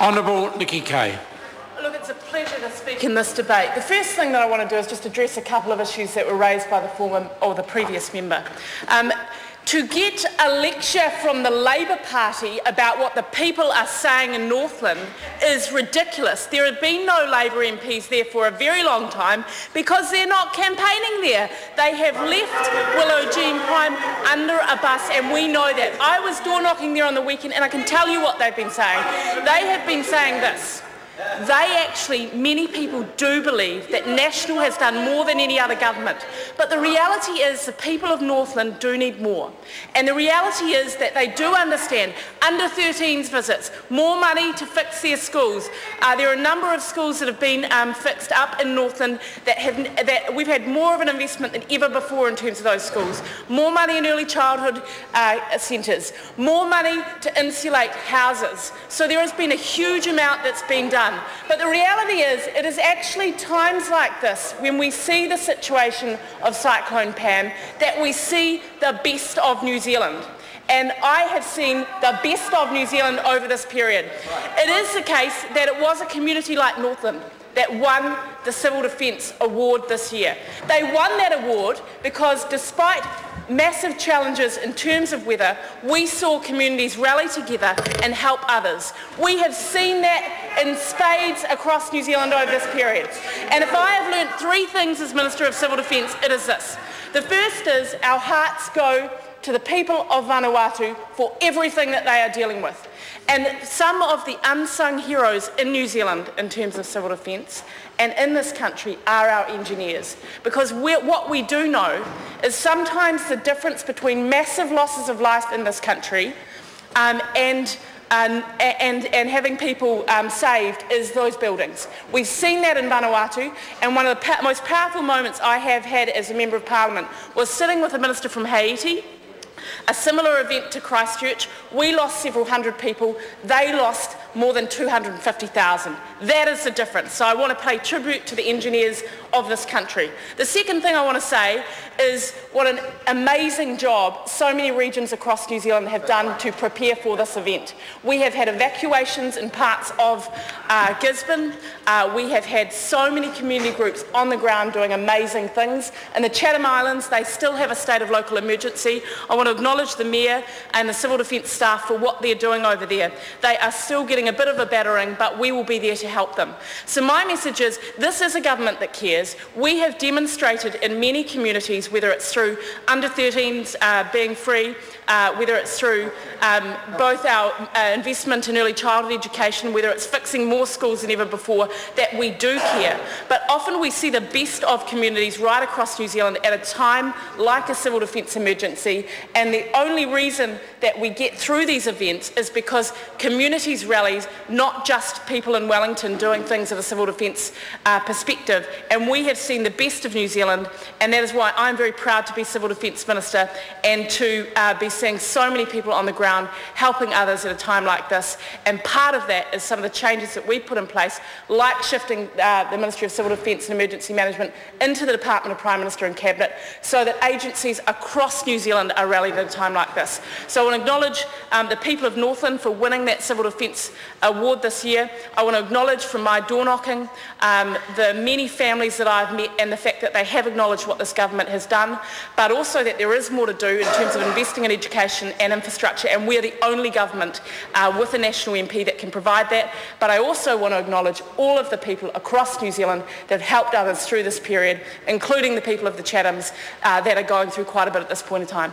Honourable Nikki Kay. Look, it's a pleasure to speak in this debate. The first thing that I want to do is just address a couple of issues that were raised by the previous member. To get a lecture from the Labour Party about what the people are saying in Northland is ridiculous. There have been no Labour MPs there for a very long time because they're not campaigning there. They have left Willow Jean Prime under a bus, and we know that. I was door knocking there on the weekend, and I can tell you what they've been saying. They have been saying this. Many people do believe that National has done more than any other government. But the reality is the people of Northland do need more. And the reality is that they do understand under-13s visits, more money to fix their schools. There are a number of schools that have been fixed up in Northland that we've had more of an investment than ever before in terms of those schools. More money in early childhood centres, more money to insulate houses. So there has been a huge amount that's been done. But the reality is, it is actually times like this, when we see the situation of Cyclone Pam, that we see the best of New Zealand. And I have seen the best of New Zealand over this period. It is the case that it was a community like Northland that won the Civil Defence Award this year. They won that award because despite massive challenges in terms of weather, we saw communities rally together and help others. We have seen that in spades across New Zealand over this period. And if I have learnt three things as Minister of Civil Defence, it is this. The first is our hearts go to the people of Vanuatu for everything that they are dealing with. And some of the unsung heroes in New Zealand in terms of civil defence and in this country are our engineers. Because what we do know is sometimes the difference between massive losses of life in this country and having people saved is those buildings. We've seen that in Vanuatu, and one of the most powerful moments I have had as a Member of Parliament was sitting with a minister from Haiti. A similar event to Christchurch. We lost several hundred people. They lost more than 250,000. That is the difference. So I want to pay tribute to the engineers of this country. The second thing I want to say is what an amazing job so many regions across New Zealand have done to prepare for this event. We have had evacuations in parts of Gisborne. We have had so many community groups on the ground doing amazing things. In the Chatham Islands, they still have a state of local emergency. I want to acknowledge the Mayor and the Civil Defence staff for what they're doing over there. They are still getting a bit of a battering, but we will be there to help them. So my message is, this is a government that cares. We have demonstrated in many communities, whether it's through under-13s being free, whether it's through both our investment in early childhood education, whether it's fixing more schools than ever before, that we do care. But often we see the best of communities right across New Zealand at a time like a civil defence emergency, and the only reason that we get through these events is because communities rallies, not just people in Wellington doing things at a civil defence perspective. And we have seen the best of New Zealand, and that is why I'm very proud to be Civil Defence Minister and to be seeing so many people on the ground helping others at a time like this. And part of that is some of the changes that we put in place, like shifting the Ministry of Civil Defence and Emergency Management into the Department of Prime Minister and Cabinet, so that agencies across New Zealand are rallied at a time like this. So I want to acknowledge the people of Northland for winning that Civil Defence Award this year. I want to acknowledge from my door knocking the many families that I've met and the fact that they have acknowledged what this government has done, but also that there is more to do in terms of investing in education and infrastructure, and we're the only government with a national MP that can provide that. But I also want to acknowledge all of the people across New Zealand that have helped others through this period, including the people of the Chathams that are going through quite a bit at this point in time.